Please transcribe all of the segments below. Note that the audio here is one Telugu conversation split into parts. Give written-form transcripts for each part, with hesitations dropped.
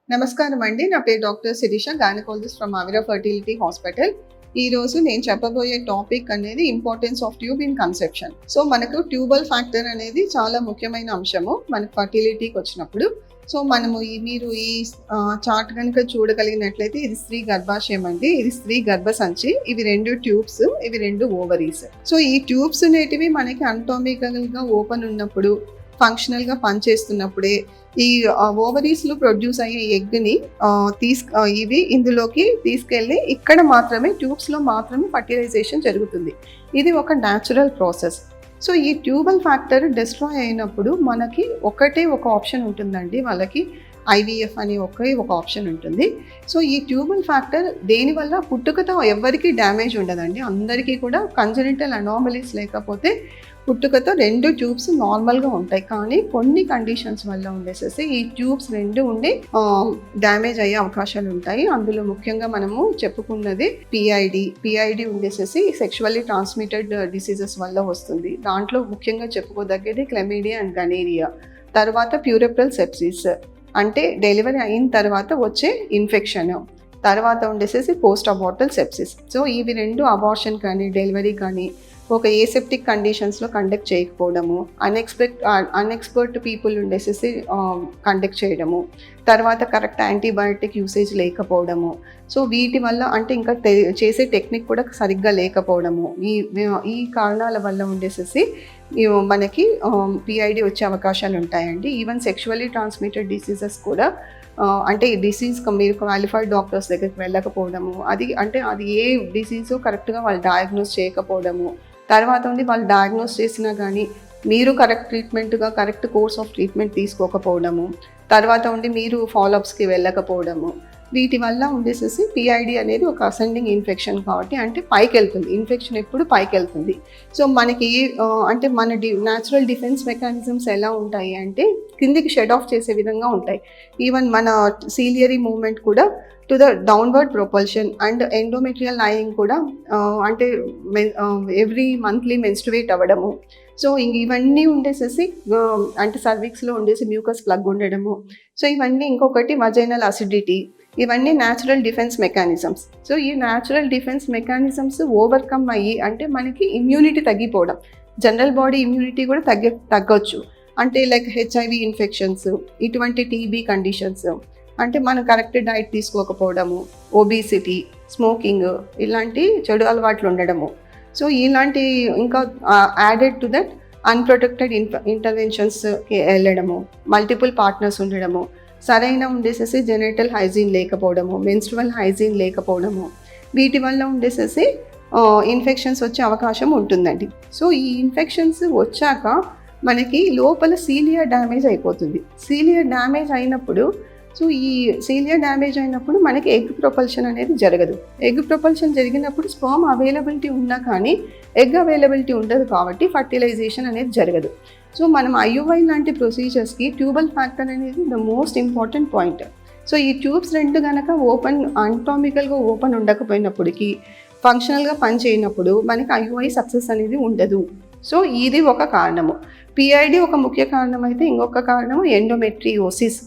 నమస్కారం అండి. నా పేరు doctor Shirisha, gynaecologist from Avira fertility hospital. ఈ రోజు నేను చెప్పబోయే టాపిక్ అనేది importance of tube in conception. So మనకు ట్యూబల్ ఫ్యాక్టర్ అనేది చాలా ముఖ్యమైన అంశము మనకు ఫర్టిలిటీకి వచ్చినప్పుడు. సో మనము మీరు ఈ చార్ట్ కనుక చూడగలిగినట్లయితే ఇది స్త్రీ గర్భాశయం అండి, ఇది స్త్రీ గర్భసంచి, ఇవి 2 ట్యూబ్స్, ఇవి 2 ఓవరీస్. సో ఈ ట్యూబ్స్ అనేటివి మనకి అంటామికల్ గా ఓపెన్ ఉన్నప్పుడు, ఫంక్షనల్ గా పనిచేస్తున్నప్పుడే ఈ ఓవరీస్ లో ప్రొడ్యూస్ అయ్యే ఎగ్ ని ఇవి ఇందులోకి తీసుకెళ్ళి ఇక్కడ మాత్రమే ట్యూబ్స్ లో మాత్రమే ఫర్టిలైజేషన్ జరుగుతుంది. ఇది ఒక న్యాచురల్ ప్రాసెస్. సో ఈ ట్యూబల్ ఫ్యాక్టర్ డిస్ట్రాయ్ అయినప్పుడు మనకి ఒక ఆప్షన్ ఉంటుందండి, వాళ్ళకి IVF అని ఒక ఆప్షన్ ఉంటుంది. సో ఈ ట్యూబల్ ఫ్యాక్టర్ దేనివల్ల పుట్టుకతో ఎవరికి డ్యామేజ్ ఉండదండి, అందరికీ కూడా కంజనిటల్ అనామలీస్ లేకపోతే పుట్టుకతో 2 ట్యూబ్స్ నార్మల్గా ఉంటాయి. కానీ కొన్ని కండిషన్స్ వల్ల ఉండేసేసి ఈ ట్యూబ్స్ 2 ఉండి డ్యామేజ్ అయ్యే అవకాశాలు ఉంటాయి. అందులో ముఖ్యంగా మనము చెప్పుకున్నది పిఐడి ఉండేసేసి సెక్షువల్లీ ట్రాన్స్మిటెడ్ డిసీజెస్ వల్ల వస్తుంది. దాంట్లో ముఖ్యంగా చెప్పుకోదగ్గది క్లెమిడియా అండ్ గనేరియా. తర్వాత ప్యూరెప్రల్ సెప్సిస్ అంటే డెలివరీ అయిన తర్వాత వచ్చే ఇన్ఫెక్షన్. తర్వాత ఉండేసేసి పోస్ట్ అబార్టల్ సెప్సిస్. సో ఇవి 2 అబార్షన్ కానీ డెలివరీ కానీ ఒక ఏసెప్టిక్ కండిషన్స్లో కండక్ట్ చేయకపోవడము, అన్ఎక్స్పర్ట్ పీపుల్ ఉండేసేసి కండక్ట్ చేయడము, తర్వాత కరెక్ట్ యాంటీబయాటిక్ యూసేజ్ లేకపోవడము. సో వీటి వల్ల అంటే ఇంకా చేసే టెక్నిక్ కూడా సరిగ్గా లేకపోవడము, ఈ కారణాల వల్ల ఉండేసేసి మనకి PID వచ్చే అవకాశాలు ఉంటాయండి. ఈవెన్ సెక్షువల్లీ ట్రాన్స్మిటెడ్ డిసీజెస్ కూడా అంటే ఈ డిసీజ్ మీరు క్వాలిఫైడ్ డాక్టర్స్ దగ్గరికి వెళ్ళకపోవడము, అది ఏ డిసీజో కరెక్ట్గా వాళ్ళు డయాగ్నోస్ చేయకపోవడము, తర్వాత వాళ్ళు డయాగ్నోస్ చేసినా కానీ మీరు కరెక్ట్ కోర్స్ ఆఫ్ ట్రీట్మెంట్ తీసుకోకపోవడము, తర్వాత మీరు ఫాలోఅప్స్కి వెళ్ళకపోవడము, వీటి వల్ల ఉండేసేసి PID అనేది ఒక అసెండింగ్ ఇన్ఫెక్షన్ కాబట్టి అంటే పైకి వెళ్తుంది, ఇన్ఫెక్షన్ ఎప్పుడు పైకి వెళ్తుంది. సో మనకి అంటే మన న్యాచురల్ డిఫెన్స్ మెకానిజమ్స్ ఎలా ఉంటాయి అంటే కిందికి షెడ్ ఆఫ్ చేసే విధంగా ఉంటాయి. ఈవెన్ మన సీలియరీ మూవ్మెంట్ కూడా to the downward propulsion and endometrial lying కూడా అంటే ఎవ్రీ మంత్లీ మెన్స్ట్రువేట్ అవ్వడము. సో ఇవన్నీ ఉండేసేసి అంటే సర్విక్స్లో ఉండేసి మ్యూకస్ ప్లగ్ ఉండడము. సో ఇవన్నీ ఇంకొకటి వజైనల్ అసిడిటీ, ఇవన్నీ న్యాచురల్ డిఫెన్స్ మెకానిజమ్స్. సో ఈ న్యాచురల్ డిఫెన్స్ మెకానిజమ్స్ ఓవర్కమ్ అయ్యి అంటే మనకి ఇమ్యూనిటీ తగ్గిపోవడం, జనరల్ బాడీ ఇమ్యూనిటీ కూడా తగ్గొచ్చు. అంటే లైక్ HIV ఇన్ఫెక్షన్స్, ఇటువంటి TB కండిషన్స్, అంటే మనం కరెక్ట్ డైట్ తీసుకోకపోవడము, ఒబిసిటీ, స్మోకింగ్, ఇలాంటి చెడు అలవాట్లు ఉండడము. సో ఇలాంటి ఇంకా యాడెడ్ టు దట్ అన్ప్రొటెక్టెడ్ ఇంటర్వెన్షన్స్కి వెళ్ళడము, మల్టిపుల్ పార్ట్నర్స్ ఉండడము, సరైన ఉండేసేసి జెనెటల్ హైజీన్ లేకపోవడము, మెన్స్ట్రువల్ హైజీన్ లేకపోవడము, వీటి వల్ల ఉండేసేసి ఇన్ఫెక్షన్స్ వచ్చే అవకాశం ఉంటుందండి. సో ఈ ఇన్ఫెక్షన్స్ వచ్చాక మనకి లోపల సీలియర్ డ్యామేజ్ అయిపోతుంది. సీలియర్ డ్యామేజ్ అయినప్పుడు మనకి ఎగ్ ప్రొపల్షన్ అనేది జరగదు. ఎగ్ ప్రొపల్షన్ జరిగినప్పుడు స్పర్మ్ అవైలబిలిటీ ఉన్నా కానీ ఎగ్ అవైలబిలిటీ ఉండదు కాబట్టి ఫర్టిలైజేషన్ అనేది జరగదు. సో మనం IUI లాంటి ప్రొసీజర్స్కి ట్యూబల్ ఫ్యాక్టర్ అనేది the most important point. So ఈ ట్యూబ్స్ 2 కనుక అంటామికల్గా ఓపెన్ ఉండకపోయినప్పటికీ ఫంక్షనల్గా పనిచేయనప్పుడు మనకి IUI సక్సెస్ అనేది ఉండదు. సో ఇది ఒక కారణము. PID ఒక ముఖ్య కారణం అయితే ఇంకొక కారణము ఎండోమెట్రియోసిస్.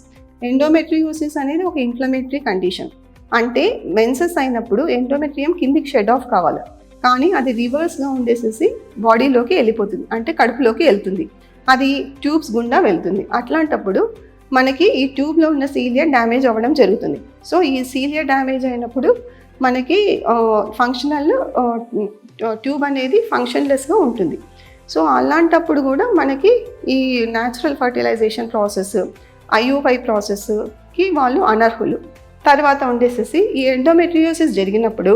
ఎండోమెట్రియోసిస్ అనేది ఒక ఇన్ఫ్లమేటరీ కండిషన్. అంటే మెన్సెస్ అయినప్పుడు ఎండోమెట్రియం కిందికి షెడ్ ఆఫ్ కావాలి, కానీ అది రివర్స్గా ఉండేసేసి బాడీలోకి వెళ్ళిపోతుంది, అంటే కడుపులోకి వెళ్తుంది, అది ట్యూబ్స్ గుండా వెళ్తుంది. అట్లాంటప్పుడు మనకి ఈ ట్యూబ్లో ఉన్న సీలియర్ డ్యామేజ్ అవ్వడం జరుగుతుంది. సో ఈ సీలియర్ డ్యామేజ్ అయినప్పుడు మనకి ఫంక్షనల్ ట్యూబ్ అనేది ఫంక్షన్లెస్గా ఉంటుంది. సో అలాంటప్పుడు కూడా మనకి ఈ న్యాచురల్ ఫర్టిలైజేషన్ ప్రాసెస్, IUI ప్రాసెస్కి వాళ్ళు అనర్హులు. తర్వాత ఉండేసేసి ఈ ఎండోమెట్రియోసిస్ జరిగినప్పుడు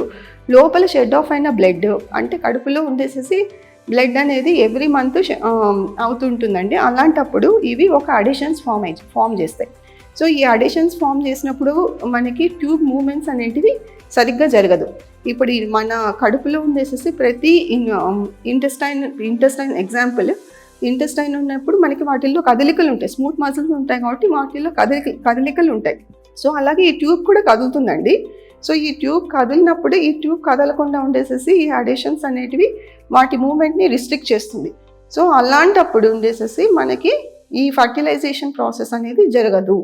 లోపల షెడ్ ఆఫ్ అయిన బ్లడ్, అంటే కడుపులో ఉండేసేసి బ్లడ్ అనేది ఎవ్రీ మంత్ అవుతుంటుందండి. అలాంటప్పుడు ఇవి ఒక అడిషన్స్ ఫామ్ చేస్తాయి. సో ఈ అడిషన్స్ ఫామ్ చేసినప్పుడు మనకి ట్యూబ్ మూమెంట్స్ అనేటివి సరిగ్గా జరగదు. ఇప్పుడు మన కడుపులో ఉండేసేసి ప్రతి ఇంటెస్టైన్ ఎగ్జాంపుల్, ఇంటెస్టైన్ ఉన్నప్పుడు మనకి వాటిల్లో కదలికలు ఉంటాయి, స్మూత్ మజిల్స్ ఉంటాయి కాబట్టి వాటిల్లో కదలికలు ఉంటాయి. సో అలాగే ఈ ట్యూబ్ కూడా కదులుతుందండి. సో ఈ ట్యూబ్ కదిలినప్పుడు ఈ ట్యూబ్ కదలకుండా ఉండేసేసి ఈ అడిషన్స్ అనేటివి వాటి మూమెంట్ని రిస్ట్రిక్ట్ చేస్తుంది. సో అలాంటప్పుడు ఉండేసేసి మనకి ఈ ఫర్టిలైజేషన్ ప్రాసెస్ అనేది జరగదు.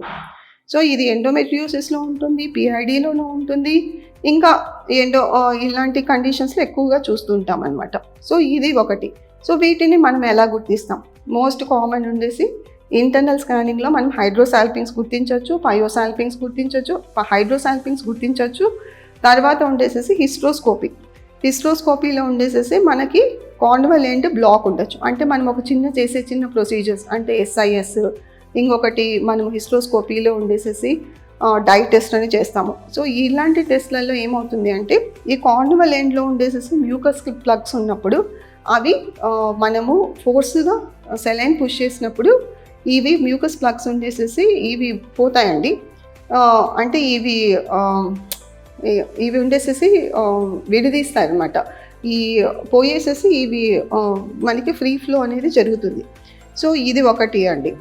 సో ఇది ఎండోమెట్రియోసిస్లో ఉంటుంది, పిఐడిలోనూ ఉంటుంది, ఇంకా ఇలాంటి కండిషన్స్లో ఎక్కువగా చూస్తుంటాం అనమాట. సో ఇది ఒకటి. సో వీటిని మనం ఎలా గుర్తిస్తాం? మోస్ట్ కామన్ ఉండేసి ఇంటర్నల్ స్కానింగ్లో మనం హైడ్రోసాల్పింగ్స్ గుర్తించవచ్చు, పయోసాల్పింగ్స్ గుర్తించవచ్చు, హైడ్రోసాల్పింగ్స్ గుర్తించవచ్చు. తర్వాత ఉండేసేసి హిస్ట్రోస్కోపీలో ఉండేసేసి మనకి కాన్వలెంట్ బ్లాక్ ఉండొచ్చు. అంటే మనం ఒక చిన్న ప్రొసీజర్స్ అంటే SIS, ఇంకొకటి మనం హిస్ట్రోస్కోపీలో ఉండేసేసి డై టెస్ట్ అని చేస్తాము. సో ఇలాంటి టెస్ట్లలో ఏమవుతుంది అంటే ఈ కాన్వలెంట్లో ఉండేసేసి మ్యూకస్ ప్లగ్స్ ఉన్నప్పుడు అవి మనము ఫోర్స్గా సెలైన్ పుష్ చేసినప్పుడు ఇవి మ్యూకస్ ప్లగ్స్ ఉండేసేసి ఇవి పోతాయండి. అంటే ఇవి ఉండేసేసి విడదీస్తాయి అన్నమాట. ఈ పోయేసేసి ఇవి మనకి ఫ్రీ ఫ్లో అనేది జరుగుతుంది. సో ఇది ఒకటి అండి.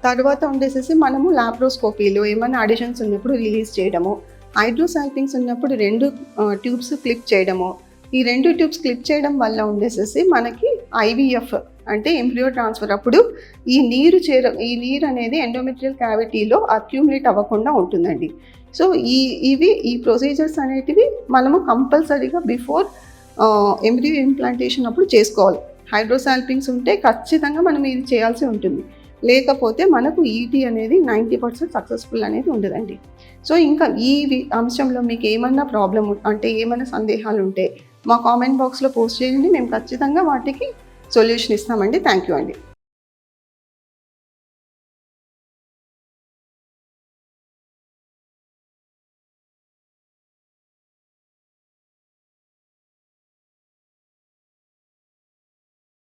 తర్వాత ఉండేసేసి మనము లాప్రోస్కోపీలో ఏమైనా అడిషన్స్ ఉన్నప్పుడు రిలీజ్ చేయడము, హైడ్రోసాల్పింగ్స్ ఉన్నప్పుడు 2 ట్యూబ్స్ క్లిప్ చేయడము. ఈ 2 ట్యూబ్స్ క్లిప్ చేయడం వల్ల ఉండేసేసి మనకి IVF అంటే ఎంబ్రియో ట్రాన్స్ఫర్ అప్పుడు ఈ నీరు అనేది ఎండోమెట్రియల్ క్యావిటీలో అక్యూములేట్ అవ్వకుండా ఉంటుందండి. సో ఈ ప్రొసీజర్స్ అనేటివి మనము కంపల్సరీగా బిఫోర్ ఎంబ్రియో ఇంప్లాంటేషన్ అప్పుడు చేసుకోవాలి. హైడ్రోసాల్పింగ్స్ ఉంటే ఖచ్చితంగా మనం ఇది చేయాల్సి ఉంటుంది. లేకపోతే మనకు ET అనేది 90% సక్సెస్ఫుల్ అనేది ఉండదండి. సో ఇంకా ఈ అంశంలో మీకు ఏమన్నా ప్రాబ్లం అంటే ఏమైనా సందేహాలు ఉంటే మా కామెంట్ బాక్స్లో పోస్ట్ చేయండి. మేము ఖచ్చితంగా వాటికి సొల్యూషన్ ఇస్తామండి. థ్యాంక్ యూ అండి.